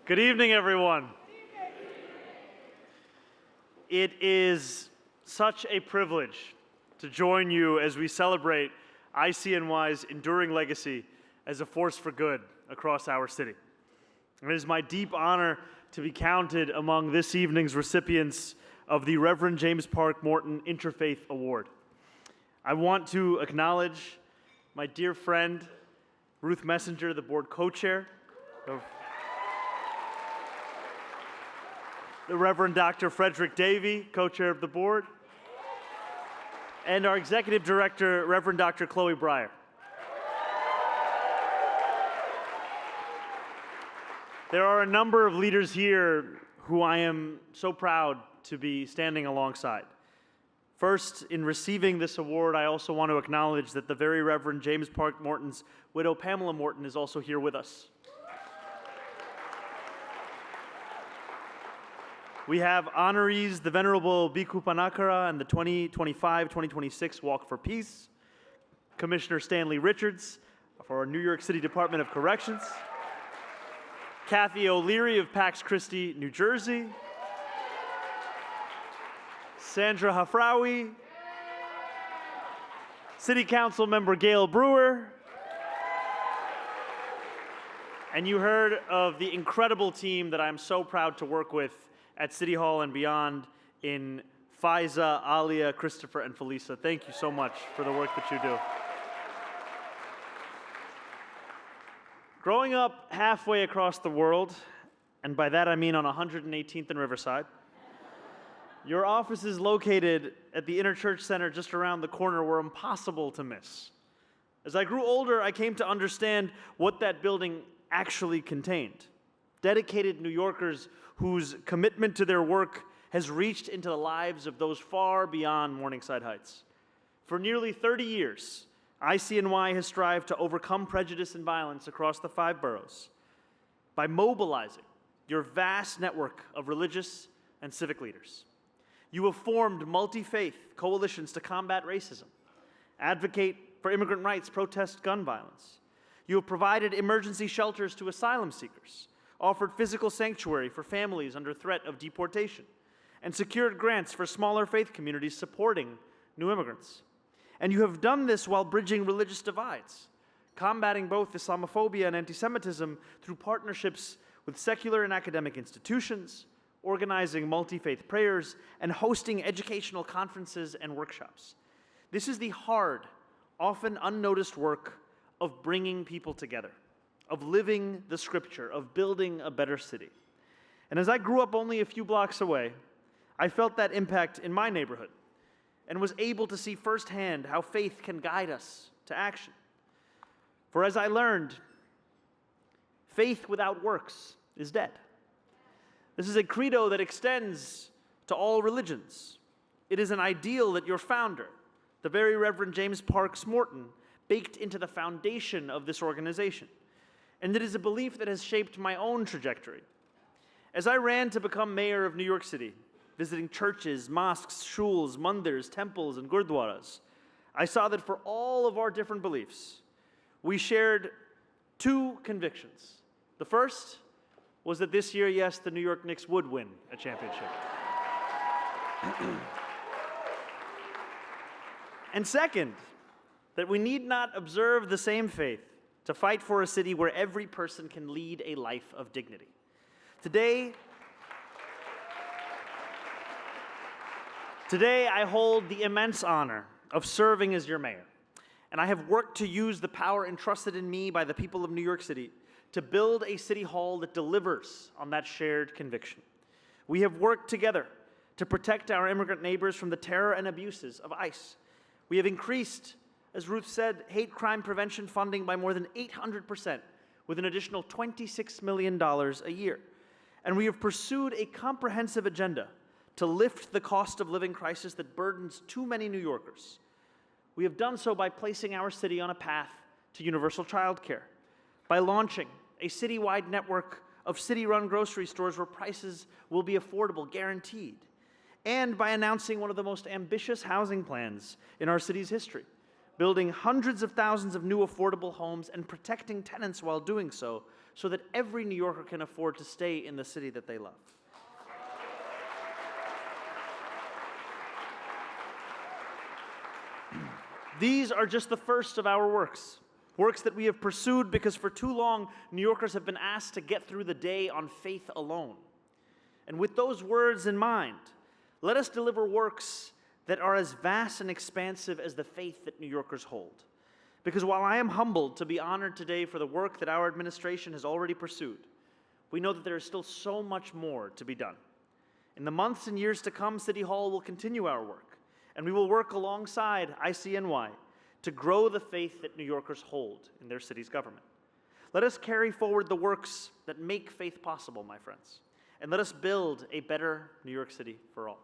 Good evening, everyone. It is such a privilege to join you as we celebrate ICNY's enduring legacy as a force for good across our city. It is my deep honor to be counted among this evening's recipients of the Reverend James Park Morton Interfaith Award. I want to acknowledge my dear friend, Ruth Messenger, the board co-chair of the Reverend Dr. Frederick Davey, co-chair of the board, and our executive director, Reverend Dr. Chloe Breyer. There are a number of leaders here who I am so proud to be standing alongside. First, in receiving this award, I also want to acknowledge that the very Reverend James Park Morton's widow, Pamela Morton, is also here with us. We have honorees, the Venerable Bhikkhu Panakara and the 2025-2026 Walk for Peace, Commissioner Stanley Richards for our New York City Department of Corrections, Kathy O'Leary of Pax Christi, New Jersey, Sandra Hafraoui, City Council Member Gail Brewer, and you heard of the incredible team that I'm so proud to work with at City Hall and beyond in Faiza, Alia, Christopher, and Felisa. Thank you so much for the work that you do. Growing up halfway across the world, and by that I mean on 118th and Riverside, your offices located at the Interchurch Center just around the corner were impossible to miss. As I grew older, I came to understand what that building actually contained. Dedicated New Yorkers whose commitment to their work has reached into the lives of those far beyond Morningside Heights. For nearly 30 years, ICNY has strived to overcome prejudice and violence across the 5 boroughs by mobilizing your vast network of religious and civic leaders. You have formed multi-faith coalitions to combat racism, advocate for immigrant rights, protest gun violence. You have provided emergency shelters to asylum seekers, offered physical sanctuary for families under threat of deportation, and secured grants for smaller faith communities supporting new immigrants. And you have done this while bridging religious divides, combating both Islamophobia and anti-Semitism through partnerships with secular and academic institutions, organizing multi-faith prayers, and hosting educational conferences and workshops. This is the hard, often unnoticed work of bringing people together, of living the scripture, of building a better city. And as I grew up only a few blocks away, I felt that impact in my neighborhood and was able to see firsthand how faith can guide us to action. For as I learned, faith without works is dead. This is a credo that extends to all religions. It is an ideal that your founder, the very Reverend James Parks Morton, baked into the foundation of this organization. And it is a belief that has shaped my own trajectory. As I ran to become mayor of New York City, visiting churches, mosques, shuls, mandirs, temples, and gurdwaras, I saw that for all of our different beliefs, we shared 2 convictions. The first was that this year, yes, the New York Knicks would win a championship. And second, that we need not observe the same faith to fight for a city where every person can lead a life of dignity. Today I hold the immense honor of serving as your mayor, and I have worked to use the power entrusted in me by the people of New York City to build a city hall that delivers on that shared conviction. We have worked together to protect our immigrant neighbors from the terror and abuses of ICE. We have increased, as Ruth said, hate crime prevention funding by more than 800%, with an additional $26 million a year. And we have pursued a comprehensive agenda to lift the cost of living crisis that burdens too many New Yorkers. We have done so by placing our city on a path to universal childcare, by launching a citywide network of city-run grocery stores where prices will be affordable, guaranteed, and by announcing one of the most ambitious housing plans in our city's history, building hundreds of thousands of new affordable homes and protecting tenants while doing so, so that every New Yorker can afford to stay in the city that they love. These are just the first of our works that we have pursued because for too long, New Yorkers have been asked to get through the day on faith alone. And with those words in mind, let us deliver works that are as vast and expansive as the faith that New Yorkers hold. Because while I am humbled to be honored today for the work that our administration has already pursued, we know that there is still so much more to be done. In the months and years to come, City Hall will continue our work, and we will work alongside ICNY to grow the faith that New Yorkers hold in their city's government. Let us carry forward the works that make faith possible, my friends, and let us build a better New York City for all.